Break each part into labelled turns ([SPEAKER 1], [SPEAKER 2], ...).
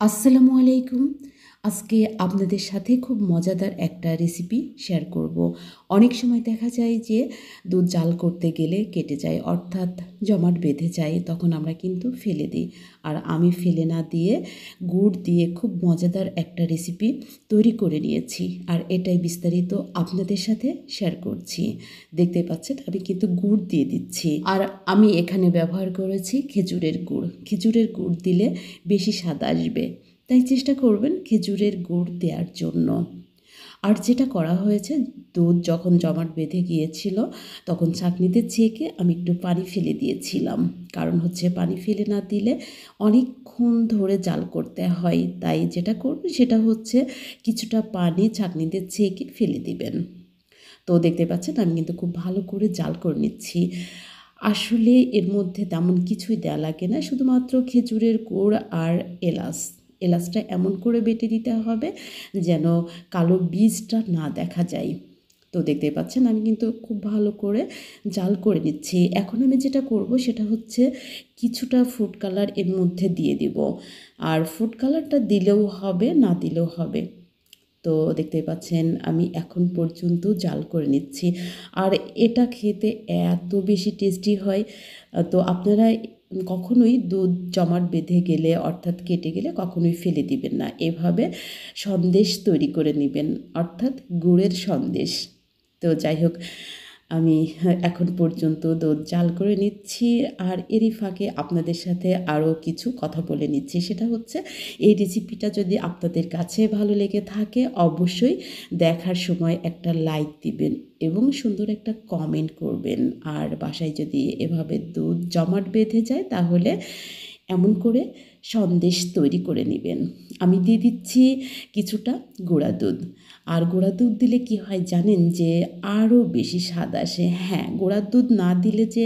[SPEAKER 1] আসসালামু আলাইকুম। আজকে আপনাদের সাথে খুব মজাদার একটা রেসিপি শেয়ার করব। অনেক সময় দেখা যায় যে দুধ জাল করতে গেলে কেটে যায়, অর্থাৎ জমাট বেঁধে যায়, তখন আমরা কিন্তু ফেলে দিই। আর আমি ফেলে না দিয়ে গুড় দিয়ে খুব মজাদার একটা রেসিপি তৈরি করে নিয়েছি, আর এটাই বিস্তারিত আপনাদের সাথে শেয়ার করছি। দেখতে পাচ্ছেন আমি কিন্তু গুড় দিয়ে দিচ্ছি, আর আমি এখানে ব্যবহার করেছি খেজুরের গুড়। খেজুরের গুড় দিলে বেশি স্বাদ আসবে, তাই চেষ্টা করবেন খেজুরের গুড় দেওয়ার জন্য। আর যেটা করা হয়েছে, দুধ যখন জমাট বেঁধে গিয়েছিল তখন ছাঁকনিতে ছেঁকে আমি একটু পানি ফেলে দিয়েছিলাম। কারণ হচ্ছে পানি ফেলে না দিলে অনেকক্ষণ ধরে জাল করতে হয়, তাই যেটা করবেন সেটা হচ্ছে কিছুটা পানি ছাঁকনিতে ছেঁকে ফেলে দিবেন। তো দেখতে পাচ্ছেন আমি কিন্তু খুব ভালো করে জাল করে নিচ্ছি। আসলে এর মধ্যে তেমন কিছুই দেওয়া লাগে না, শুধুমাত্র খেজুরের গুড় আর এলাচটা এমন করে বেটে দিতে হবে যেন কালো বীজটা না দেখা যায়। তো দেখতে পাচ্ছেন আমি কিন্তু খুব ভালো করে জাল করে নিচ্ছি। এখন আমি যেটা করব সেটা হচ্ছে কিছুটা ফুড কালার এর মধ্যে দিয়ে দিব, আর ফুড কালারটা দিলেও হবে, না দিলেও হবে। তো দেখতেই পাচ্ছেন আমি এখন পর্যন্ত জাল করে নিচ্ছি, আর এটা খেতে এত বেশি টেস্টি হয়। তো আপনারা কখনোই দুধ জমাট বেঁধে গেলে, অর্থাৎ কেটে গেলে কখনোই ফেলে দিবেন না। এভাবে সন্দেশ তৈরি করে নেবেন, অর্থাৎ গুড়ের সন্দেশ। তো যাই হোক, আমি এখন পর্যন্ত দুধ জাল করে নিচ্ছি, আর এরই ফাঁকে আপনাদের সাথে আরও কিছু কথা বলে নিচ্ছি। সেটা হচ্ছে এই রেসিপিটা যদি আপনাদের কাছে ভালো লেগে থাকে অবশ্যই দেখার সময় একটা লাইক দিবেন এবং সুন্দর একটা কমেন্ট করবেন। আর বাসায় যদি এভাবে দুধ জমাট বেঁধে যায় তাহলে এমন করে সন্দেশ তৈরি করে নেবেন। আমি দিয়ে দিচ্ছি কিছুটা গুঁড়া দুধ। আর গুঁড়া দুধ দিলে কি হয় জানেন, যে আরও বেশি স্বাদ আসে। হ্যাঁ, গুঁড়া দুধ না দিলে যে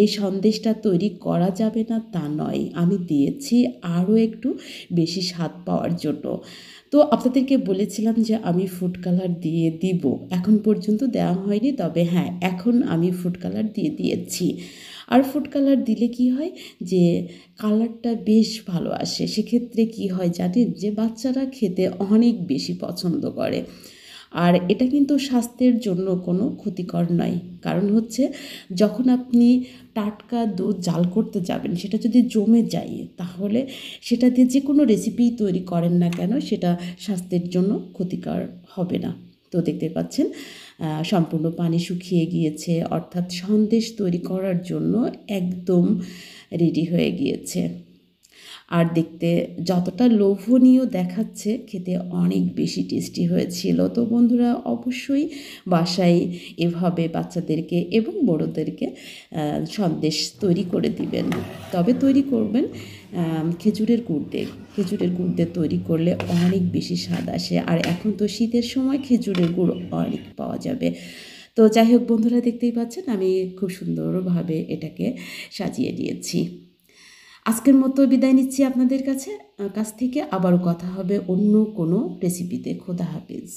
[SPEAKER 1] এই সন্দেশটা তৈরি করা যাবে না তা নয়, আমি দিয়েছি আরও একটু বেশি স্বাদ পাওয়ার জন্য। তো আপনাদেরকে বলেছিলাম যে আমি ফুড কালার দিয়ে দিব, এখন পর্যন্ত দেওয়া হয়নি, তবে হ্যাঁ এখন আমি ফুড কালার দিয়ে দিয়েছি। আর ফুড কালার দিলে কি হয় যে কালারটা বেশ ভালো আসে। সেক্ষেত্রে কি হয় জানেন, যে বাচ্চারা খেতে অনেক বেশি পছন্দ করে। আর এটা কিন্তু স্বাস্থ্যের জন্য কোনো ক্ষতিকর নয়। কারণ হচ্ছে যখন আপনি টাটকা দুধ জাল করতে যাবেন সেটা যদি জমে যায় তাহলে সেটা দিয়ে যে কোনো রেসিপি তৈরি করেন না কেন সেটা স্বাস্থ্যের জন্য ক্ষতিকর হবে না। তো দেখতে পাচ্ছেন সম্পূর্ণ পানি শুকিয়ে গিয়েছে, অর্থাৎ সন্দেশ তৈরি করার জন্য একদম রেডি হয়ে গিয়েছে। আর দেখতে যতটা লোভনীয় দেখাচ্ছে, খেতে অনেক বেশি টেস্টি হয়েছিল। তো বন্ধুরা অবশ্যই বাসায় এভাবে বাচ্চাদেরকে এবং বড়োদেরকে সন্দেশ তৈরি করে দিবেন। তবে তৈরি করবেন খেজুরের গুড় দিয়ে। খেজুরের গুড় দিয়ে তৈরি করলে অনেক বেশি স্বাদ আসে, আর এখন তো শীতের সময় খেজুরের গুড় অনেক পাওয়া যাবে। তো যাই হোক বন্ধুরা, দেখতেই পাচ্ছেন আমি খুব সুন্দরভাবে এটাকে সাজিয়ে নিয়েছি। আজকের মতো বিদায় নিচ্ছি আপনাদের কাছ থেকে। আবারও কথা হবে অন্য কোনো রেসিপিতে। খোদা হাফেজ।